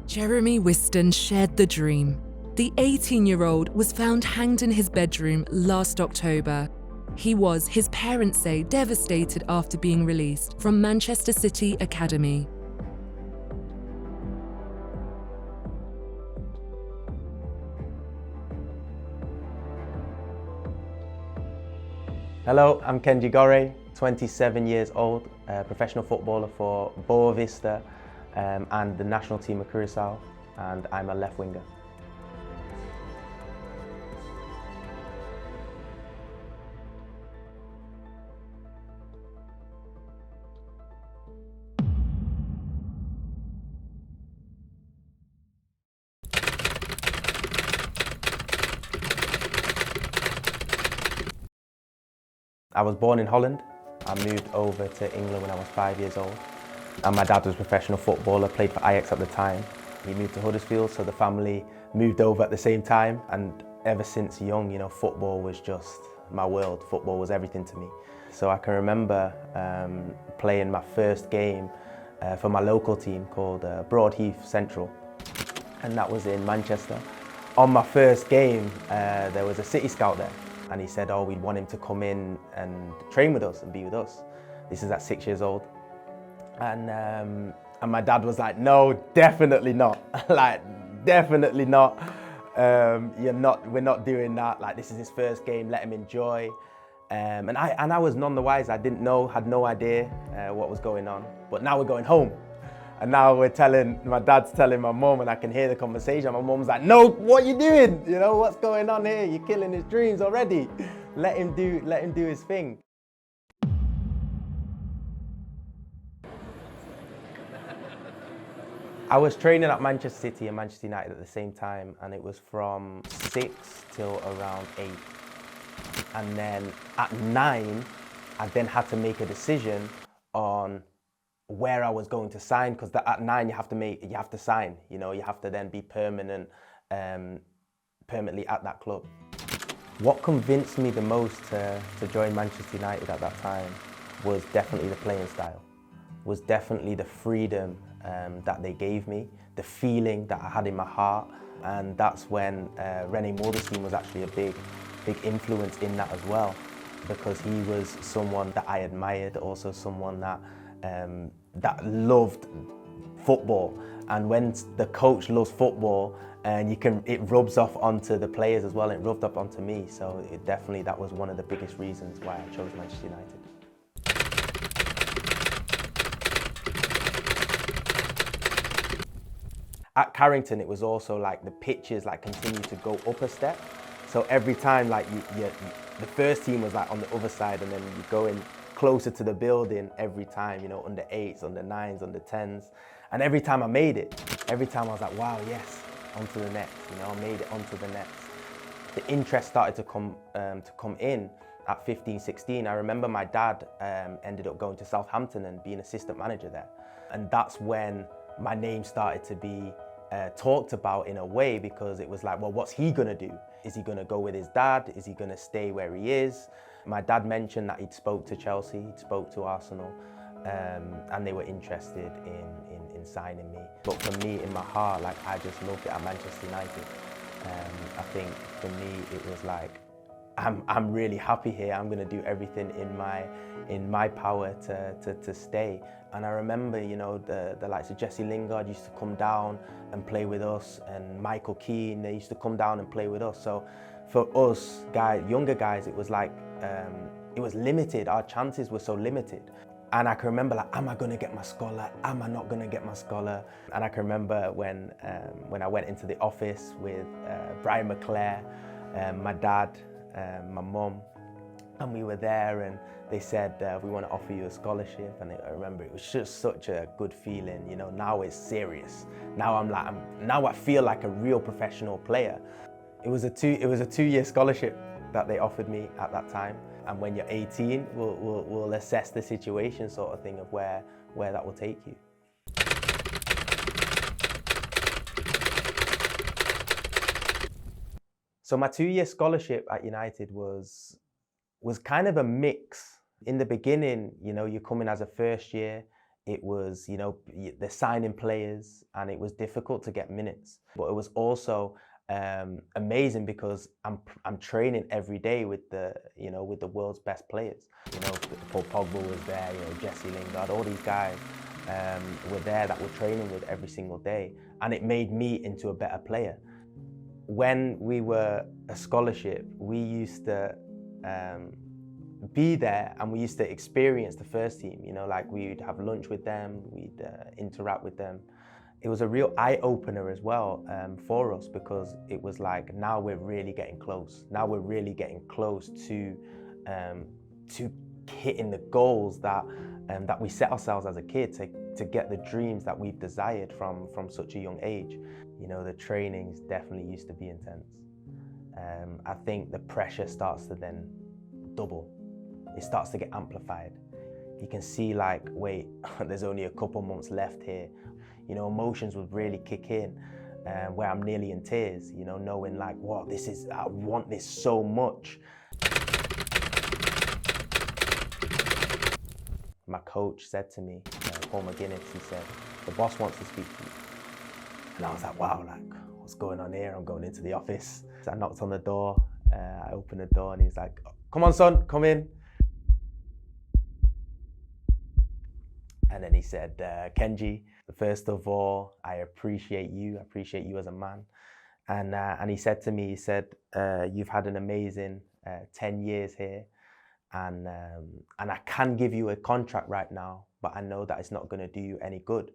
Jeremy Whiston shared the dream. The 18-year-old was found hanged in his bedroom last October. He was, his parents say, devastated after being released from Manchester City Academy. Hello, I'm Kenji Gorré, 27 years old, professional footballer for Boa Vista and the national team of Curaçao, and I'm a left winger. I was born in Holland. I moved over to England when I was 5 years old. And my dad was a professional footballer, played for Ajax at the time. He moved to Huddersfield, so the family moved over at the same time. And ever since young, you know, football was just my world. Football was everything to me. So I can remember playing my first game for my local team called Broadheath Central. And that was in Manchester. On my first game, there was a City scout there. And he said, oh, we'd want him to come in and train with us and be with us. This is at 6 years old. And my dad was like, no, definitely not. Like, definitely not. We're not doing that. Like, this is his first game, let him enjoy. And I was none the wiser. I didn't know, had no idea what was going on. But now we're going home. And now my dad's telling my mum, and I can hear the conversation. My mum's like, no, what are you doing? You know, what's going on here? You're killing his dreams already. Let him do his thing. I was training at Manchester City and Manchester United at the same time, and it was from 6 till around 8. And then at 9, I then had to make a decision on where I was going to sign, because at 9 you have to sign. You know, you have to then be permanently at that club. What convinced me the most to join Manchester United at that time was definitely the playing style, was definitely the freedom that they gave me, the feeling that I had in my heart. And that's when René Mauldestein was actually a big influence in that as well, because he was someone that I admired, also someone that loved football. And when the coach loves football, and it rubs off onto the players as well. It rubbed up onto me, so that was one of the biggest reasons why I chose Manchester United. At Carrington, it was also like the pitches continued to go up a step. So every time the first team was like on the other side, and then you go in closer to the building every time, you know, under 8s, under 9s, under 10s. And every time I made it, every time I was like, wow, yes, onto the next, you know, I made it onto the next. The interest started to come in at 15, 16. I remember my dad ended up going to Southampton and being assistant manager there. And that's when my name started to be talked about in a way, because it was like, well, what's he gonna do? Is he gonna go with his dad? Is he gonna stay where he is? My dad mentioned that he'd spoke to Chelsea, he'd spoke to Arsenal, and they were interested in signing me. But for me, in my heart, like, I just loved it at Manchester United. I think for me, it was like, I'm really happy here. I'm going to do everything in my power to stay. And I remember, you know, the likes of Jesse Lingard used to come down and play with us, and Michael Keane, they used to come down and play with us. So for us younger guys, it was like, it was limited. Our chances were so limited. And I can remember, like, am I going to get my scholar? Am I not going to get my scholar? And I can remember when I went into the office with Brian McClare, my dad, my mum, and we were there, and they said, we want to offer you a scholarship. And I remember it was just such a good feeling. You know, now it's serious. Now now I feel like a real professional player. It was a 2-year scholarship that they offered me at that time. And when you're 18, we'll assess the situation, sort of thing, of where that will take you. So my 2-year scholarship at United was kind of a mix. In the beginning, you know, you come in as a first year, It was, you know, they're signing players, and it was difficult to get minutes. But it was also amazing because I'm training every day with the, you know, with the world's best players. You know, Paul Pogba was there, you know, Jesse Lingard, all these guys were there that we're training with every single day, and it made me into a better player. When we were a scholarship, we used to be there, and we used to experience the first team. You know, like we'd have lunch with them, we'd interact with them. It was a real eye-opener as well for us, because it was like, now we're really getting close. Now we're really getting close to hitting the goals that we set ourselves as a kid, to get the dreams that we've desired from such a young age. You know, the trainings definitely used to be intense. I think the pressure starts to then double. It starts to get amplified. You can see like, wait, there's only a couple months left here. You know, emotions would really kick in, where I'm nearly in tears, you know, knowing like, wow, I want this so much. My coach said to me, Paul McGuinness, he said, the boss wants to speak to you. And I was like, wow, like, what's going on here? I'm going into the office. So I knocked on the door, I opened the door, and he's like, come on, son, come in. And then he said, Kenji, first of all, I appreciate you as a man. And he said to me, he said, you've had an amazing 10 years here. And I can give you a contract right now, but I know that it's not going to do you any good.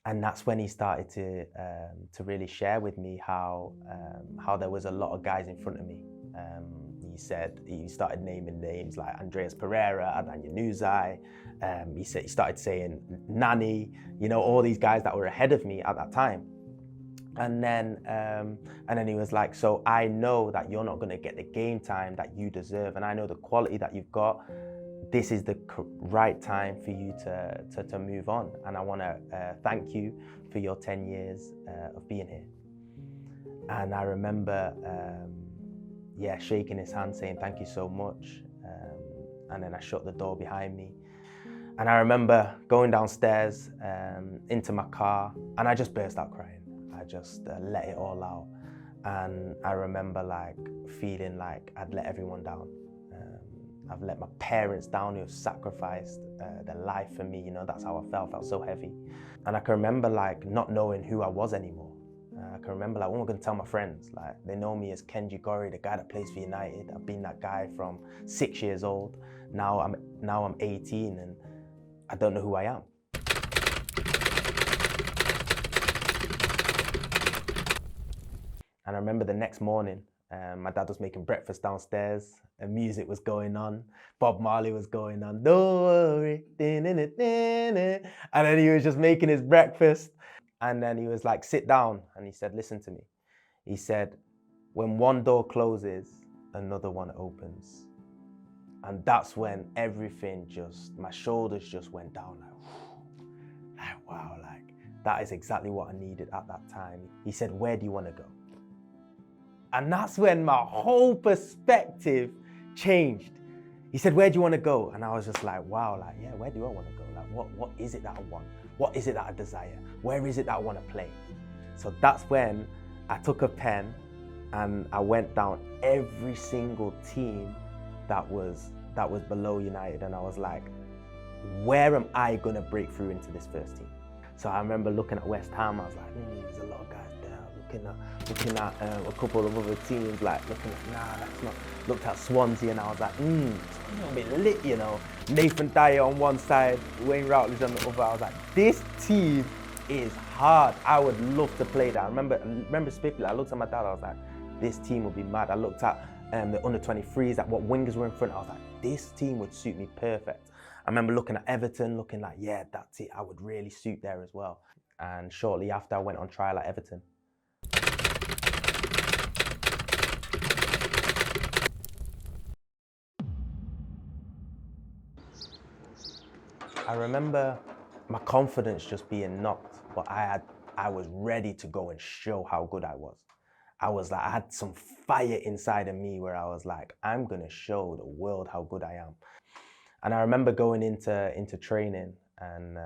And that's when he started to really share with me how there was a lot of guys in front of me. He said, he started naming names like Andreas Pereira, Adnan Januzaj. He started saying Nani, you know, all these guys that were ahead of me at that time. And then he was like, so I know that you're not going to get the game time that you deserve, and I know the quality that you've got. This is the right time for you to move on, and I want to thank you for your 10 years of being here. And I remember, shaking his hand, saying thank you so much, and then I shut the door behind me. And I remember going downstairs into my car, and I just burst out crying. I just let it all out. And I remember like feeling like I'd let everyone down. I've let my parents down, who have sacrificed their life for me. You know, that's how I felt so heavy. And I can remember like not knowing who I was anymore. I can remember like, what am I going to tell my friends? Like, they know me as Kenji Gorré, the guy that plays for United. I've been that guy from 6 years old. Now I'm 18, and I don't know who I am. And I remember the next morning, my dad was making breakfast downstairs, and music was going on. Bob Marley was going on, don't worry. And then he was just making his breakfast. And then he was like, sit down. And he said, listen to me. He said, when one door closes, another one opens. And that's when everything my shoulders just went down like wow, like that is exactly what I needed at that time. He said, where do you want to go? And that's when my whole perspective changed. He said, where do you want to go? And I was just like, wow, like, yeah, where do I want to go? Like, what is it that I want? What is it that I desire? Where is it that I want to play? So that's when I took a pen and I went down every single team that was below United, and I was like, where am I going to break through into this first team? So I remember looking at West Ham, I was like, there's a lot of guys there. Looking at a couple of other teams, like looking at, nah, that's not. Looked at Swansea, and I was like, it's a little bit lit, you know. Nathan Dyer on one side, Wayne Routledge on the other. I was like, this team is hard. I would love to play that. I remember specifically, I looked at my dad, I was like, this team would be mad. I looked at the under-23s, at what wingers were in front. I was like, this team would suit me perfect. I remember looking at Everton, looking like, yeah, that's it. I would really suit there as well. And shortly after, I went on trial at Everton. I remember my confidence just being knocked, but I was ready to go and show how good I was. I had some fire inside of me where I was like, I'm gonna show the world how good I am. And I remember going into training, And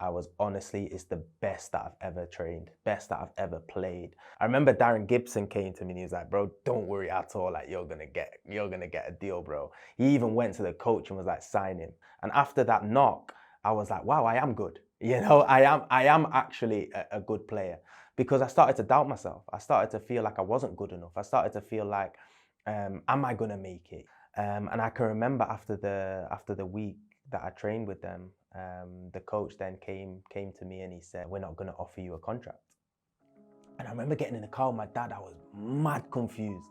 I was honestly, it's the best that I've ever trained, best that I've ever played. I remember Darren Gibson came to me and he was like, bro, don't worry at all. Like, you're gonna get a deal, bro. He even went to the coach and was like, sign him. And after that knock, I was like, wow, I am good. You know, I am actually a good player, because I started to doubt myself. I started to feel like I wasn't good enough. I started to feel like, am I gonna make it? And I can remember after the week that I trained with them, the coach then came to me and he said, we're not gonna offer you a contract. And I remember getting in the car with my dad. I was mad confused.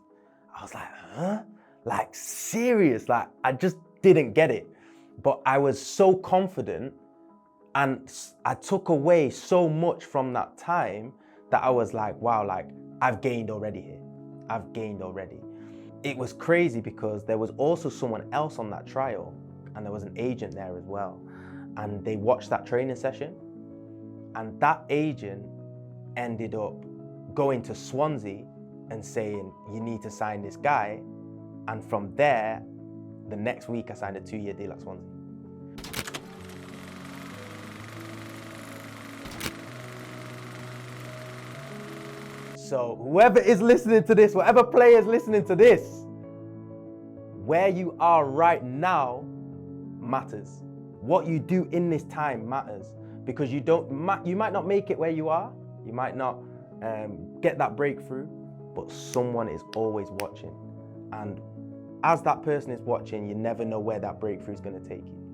I was like, huh? Like, serious? Like, I just didn't get it. But I was so confident, and I took away so much from that time that I was like, wow, like, I've gained already here. I've gained already. It was crazy because there was also someone else on that trial, and there was an agent there as well. And they watched that training session, and that agent ended up going to Swansea and saying, you need to sign this guy. And from there, the next week I signed a 2-year deal at Swansea. So whoever is listening to this, whatever player is listening to this, where you are right now matters. What you do in this time matters, because you might not make it where you are, you might not get that breakthrough, but someone is always watching. And as that person is watching, you never know where that breakthrough is going to take you.